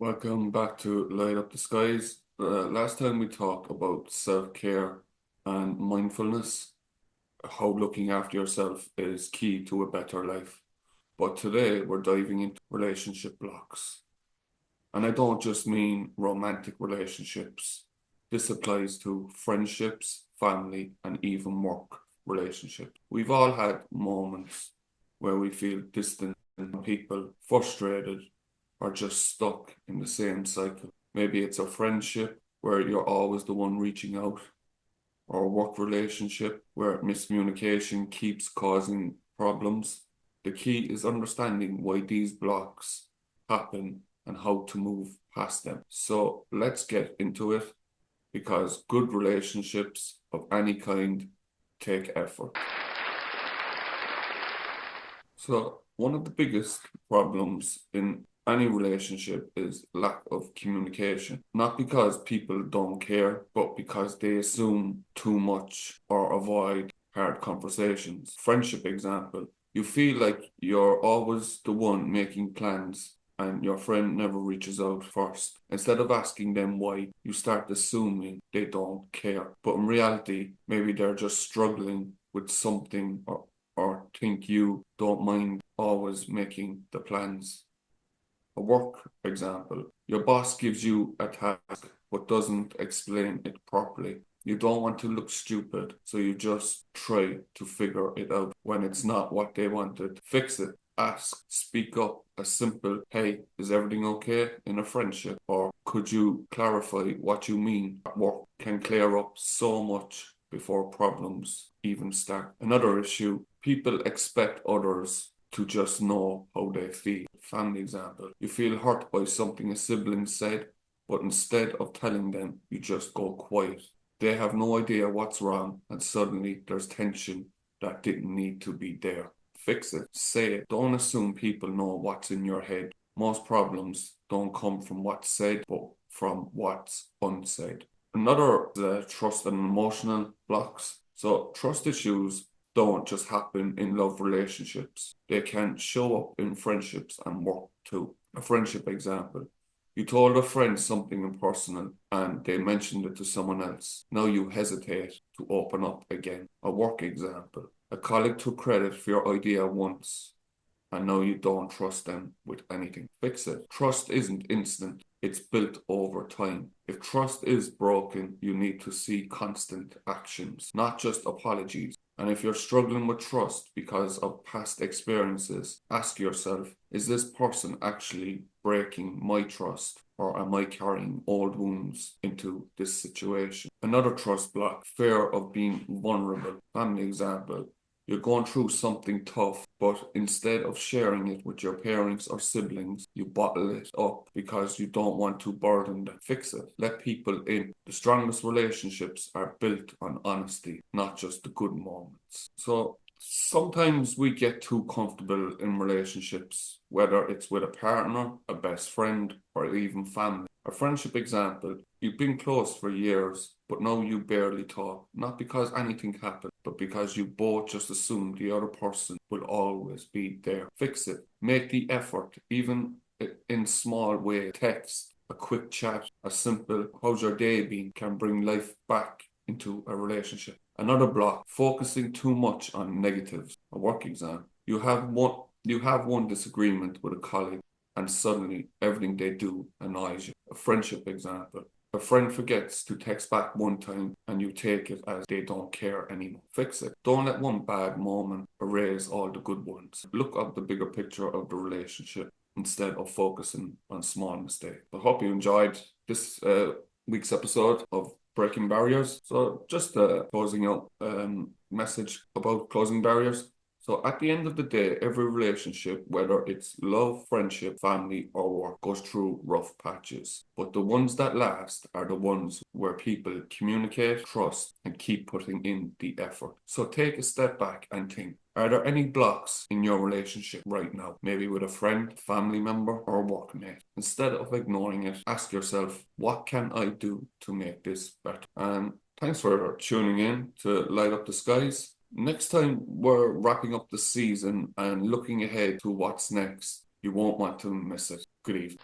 Welcome back to Light Up the Skies. Last time we talked about self-care and mindfulness, how looking after yourself is key to a better life. But today we're diving into relationship blocks. And I don't just mean romantic relationships. This applies to friendships, family, and even work relationships. We've all had moments where we feel distant from people, frustrated, or just stuck in the same cycle. Maybe it's a friendship where you're always the one reaching out, or a work relationship where miscommunication keeps causing problems. The key is understanding why these blocks happen and how to move past them. So let's get into it because good relationships of any kind take effort. So, one of the biggest problems in any relationship is lack of communication. Not because people don't care, but because they assume too much or avoid hard conversations. Friendship example, you feel like you're always the one making plans and your friend never reaches out first. Instead of asking them why, you start assuming they don't care. But in reality, maybe they're just struggling with something or think you don't mind always making the plans. A work example, your boss gives you a task but doesn't explain it properly. You don't want to look stupid, so you just try to figure it out when it's not what they wanted. Fix it. Ask, speak up. A simple, hey, is everything okay in a friendship? Or could you clarify what you mean at work can clear up so much before problems even start. Another issue, people expect others to just know how they feel. Family example, you feel hurt by something a sibling said, but instead of telling them, you just go quiet. They have no idea what's wrong, and suddenly there's tension that didn't need to be there. Fix it. Say it. Don't assume people know what's in your head. Most problems don't come from what's said, but from what's unsaid. Another trust and emotional blocks. So trust issues don't just happen in love relationships. They can show up in friendships and work too. A friendship example. You told a friend something impersonal and they mentioned it to someone else. Now you hesitate to open up again. A work example. A colleague took credit for your idea once and now you don't trust them with anything. Fix it. Trust isn't instant. It's built over time. If trust is broken, you need to see constant actions, not just apologies. And if you're struggling with trust because of past experiences, ask yourself, is this person actually breaking my trust? Or am I carrying old wounds into this situation? Another trust block, fear of being vulnerable. Family example, you're going through something tough, but instead of sharing it with your parents or siblings, you bottle it up because you don't want to burden them. Fix it. Let people in. The strongest relationships are built on honesty, not just the good moments. So sometimes we get too comfortable in relationships, whether it's with a partner, a best friend, or even family. A friendship example, you've been close for years, but now you barely talk, not because anything happened, but because you both just assume the other person will always be there. Fix it. Make the effort, even in small way. Text, a quick chat, a simple, how's your day been, can bring life back into a relationship. Another block, focusing too much on negatives. A work exam. You have one disagreement with a colleague and suddenly everything they do annoys you. A friendship example. A friend forgets to text back one time and you take it as they don't care anymore. Fix it. Don't let one bad moment erase all the good ones. Look at the bigger picture of the relationship instead of focusing on small mistakes. I hope you enjoyed this week's episode of Breaking Barriers. So just a closing out message about closing barriers. So at the end of the day, every relationship, whether it's love, friendship, family, or work, goes through rough patches. But the ones that last are the ones where people communicate, trust, and keep putting in the effort. So take a step back and think, are there any blocks in your relationship right now? Maybe with a friend, family member, or workmate. Instead of ignoring it, ask yourself, what can I do to make this better? And thanks for tuning in to Light Up the Skies. Next time we're wrapping up the season and looking ahead to what's next. You won't want to miss it. Good evening.